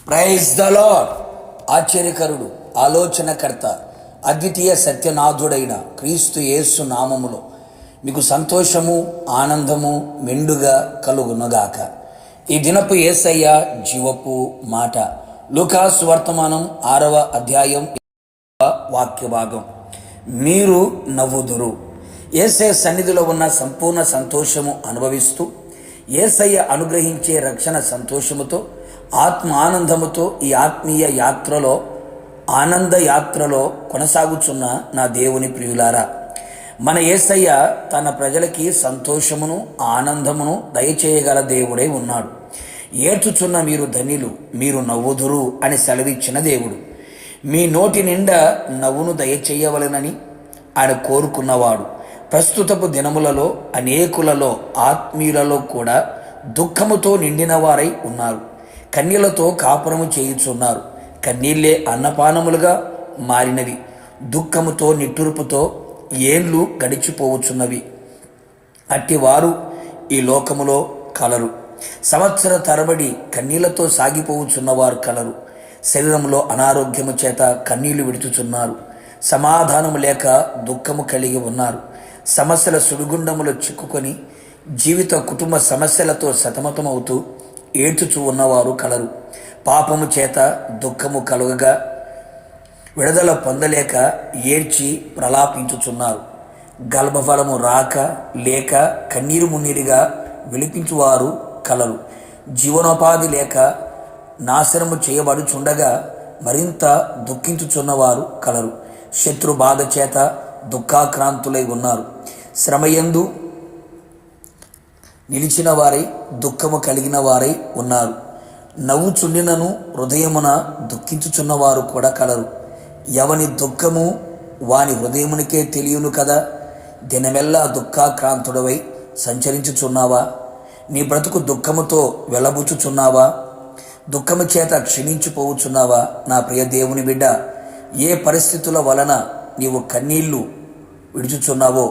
Praise the lord. ఆశ్చర్యకరుడు, ఆలోచనకర్త, అద్వితీయ సత్యనాథుడైన క్రీస్తు యేసు నామములో మీకు సంతోషము, ఆనందము మెండుగా కలుగునగాక. ఈ దినపు యేసయ్య జీవపు మాట. లూకాసు వర్తమానం 6వ అధ్యాయం వాక్య భాగం. మీరు నవ్వుదురు. యేసయ్య సన్నిధిలో ఉన్న సంపూర్ణ సంతోషము అనుభవిస్తూ, యేసయ్య అనుగ్రహించే రక్షణ సంతోషముతో, ఆత్మ ఆనందముతో ఈ ఆత్మీయ యాత్రలో, ఆనంద యాత్రలో కొనసాగుచున్న నా దేవుని ప్రియులారా, మన యేసయ్య తన ప్రజలకి సంతోషమును, ఆనందమును దయచేయగల దేవుడై ఉన్నాడు. ఏడ్చుచున్న మీరు ధన్యులు, మీరు నవ్వుదురు అని సెలవిచ్చిన దేవుడు. మీ నోటి నిండా నవ్వును దయచేయవలెనని ఆయన కోరుకున్నవాడు. ప్రస్తుతపు దినములలో అనేకులలో, ఆత్మీయులలో కూడా దుఃఖముతో నిండిన వారై ఉన్నారు. కన్నీళ్లతో కాపురము చేయుచున్నారు. కన్నీళ్లే అన్నపానములుగా మారినవి. దుఃఖముతో, నిట్టూర్పుతో ఏళ్ళు గడిచిపోవచ్చున్నవి. అట్టివారు ఈ లోకములో కలరు. సంవత్సర తరబడి కన్నీళ్లతో సాగిపోవచ్చున్నవారు కలరు. శరీరంలో అనారోగ్యము చేత కన్నీళ్లు విడుచుచున్నారు. సమాధానము లేక దుఃఖము కలిగి ఉన్నారు. సమస్యల సుడిగుండములో చిక్కుకొని జీవిత కుటుంబ సమస్యలతో సతమతమవుతూ ఏడ్చుచూ ఉన్నవారు కలరు. పాపము చేత దుఃఖము కలుగగా విడుదల పొందలేక ఏడ్చి ప్రలాపించుచున్నారు. గర్భఫలము రాక లేక కన్నీరు మున్నీరుగా విలిపించువారు కలరు. జీవనోపాధి లేక నాశనము చేయబడుచుండగా మరింత దుఃఖించుచున్నవారు కలరు. శత్రు బాధ చేత దుఃఖాక్రాంతులై ఉన్నారు. శ్రమయందు నిలిచిన వారై, దుఃఖము కలిగిన వారై ఉన్నారు. నవ్వుచుండినను హృదయమున దుఃఖించుచున్నవారు కూడా కలరు. ఎవని దుఃఖము వాని హృదయమునికే తెలియను కదా. దినమెల్లా దుఃఖాక్రాంతుడవై సంచరించుచున్నావా? నీ బ్రతుకు దుఃఖముతో వెలబుచ్చుచున్నావా? దుఃఖము చేత క్షీణించిపోవచ్చున్నావా? నా ప్రియ దేవుని బిడ్డ, ఏ పరిస్థితుల వలన నీవు కన్నీళ్లు విడుచుచున్నావో,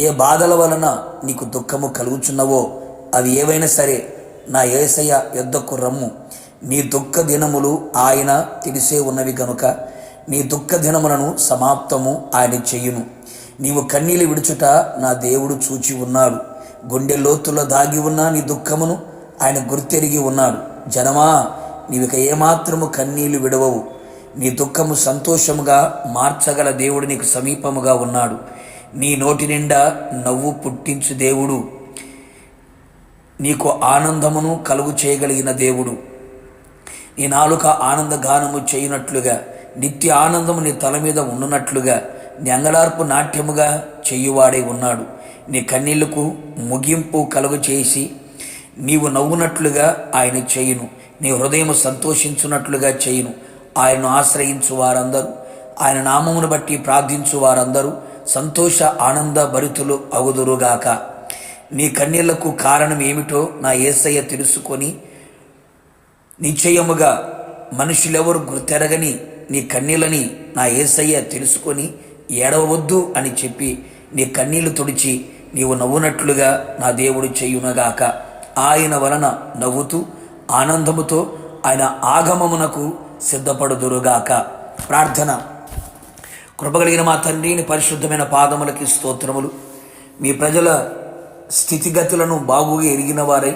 ఏ బాధల వలన నీకు దుఃఖము కలుగుచున్నవో, అవి ఏవైనా సరే నా యేసయ్య యొద్దకు రమ్ము. నీ దుఃఖ దినములు ఆయన తెలిసే ఉన్నవి గనుక నీ దుఃఖ దినములను సమాప్తము ఆయన చెయ్యును. నీవు కన్నీళ్ళు విడుచుట నా దేవుడు చూచి ఉన్నాడు. గుండె లోతుల్లో దాగి ఉన్న నీ దుఃఖమును ఆయన గుర్తెరిగి ఉన్నాడు. జనమా, నీవిక ఏమాత్రము కన్నీళ్లు విడవవు. నీ దుఃఖము సంతోషముగా మార్చగల దేవుడు నీకు సమీపముగా ఉన్నాడు. నీ నోటి నిండా నవ్వు పుట్టించు దేవుడు, నీకు ఆనందమును కలుగు చేయగలిగిన దేవుడు. నీ నాలుక ఆనందగానము చేయునట్లుగా, నిత్య ఆనందము నీ తల మీద ఉండునట్లుగా, నీ అంగలార్పు నాట్యముగా చేయువాడై ఉన్నాడు. నీ కన్నీళ్లకు ముగింపు కలుగు చేసి నీవు నవ్వునట్లుగా ఆయన చేయును. నీ హృదయము సంతోషించున్నట్లుగా చేయును. ఆయనను ఆశ్రయించు వారందరూ, ఆయన నామమును బట్టి ప్రార్థించు వారందరూ సంతోష ఆనంద భరితులు అగుదురుగాక. నీ కన్నీళ్లకు కారణం ఏమిటో నా యేసయ్య తెలుసుకొని, నిశ్చయముగా మనుషులెవరు గుర్తెరగని నీ కన్నీళ్ళని నా యేసయ్య తెలుసుకొని ఏడవద్దు అని చెప్పి నీ కన్నీళ్లు తుడిచి నీవు నవ్వునట్లుగా నా దేవుడు చేయునగాక. ఆయన వలన నవ్వుతూ ఆనందముతో ఆయన ఆగమమునకు సిద్ధపడుదురుగాక. ప్రార్థన. కృపగలిగిన మా తండ్రిని పరిశుద్ధమైన పాదములకి స్తోత్రములు. మీ ప్రజల స్థితిగతులను బాగుగా ఎరిగిన వారై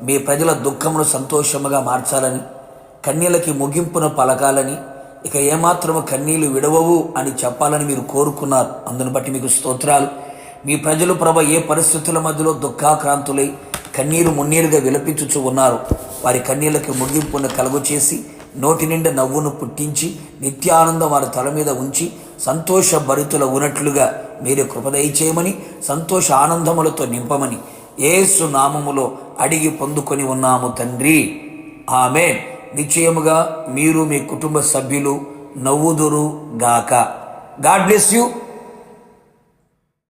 మీ ప్రజల దుఃఖమును సంతోషముగా మార్చాలని, కన్నీళ్ళకి ముగింపును పలకాలని, ఇక ఏమాత్రము కన్నీళ్లు విడవవు అని చెప్పాలని మీరు కోరుకున్నారు. అందును బట్టి మీకు స్తోత్రాలు. మీ ప్రజలు ప్రభ ఏ పరిస్థితుల మధ్యలో దుఃఖాక్రాంతులై కన్నీరు మున్నీరుగా విలపించుచు ఉన్నారు, వారి కన్నీళ్ళకి ముగింపును కలుగు చేసి నోటి నిండా నవ్వును పుట్టించి నిత్యానందం వారి తల మీద ఉంచి సంతోష భరితుల ఉన్నట్లుగా మీరే కృపదయ చేయమని, సంతోష ఆనందములతో నింపమని యేసు నామములో అడిగి పొందుకొని ఉన్నాము తండ్రి. ఆమేన్. నిశ్చయముగా మీరు మీ కుటుంబ సభ్యులు నవ్వుదురు గాక. God bless you.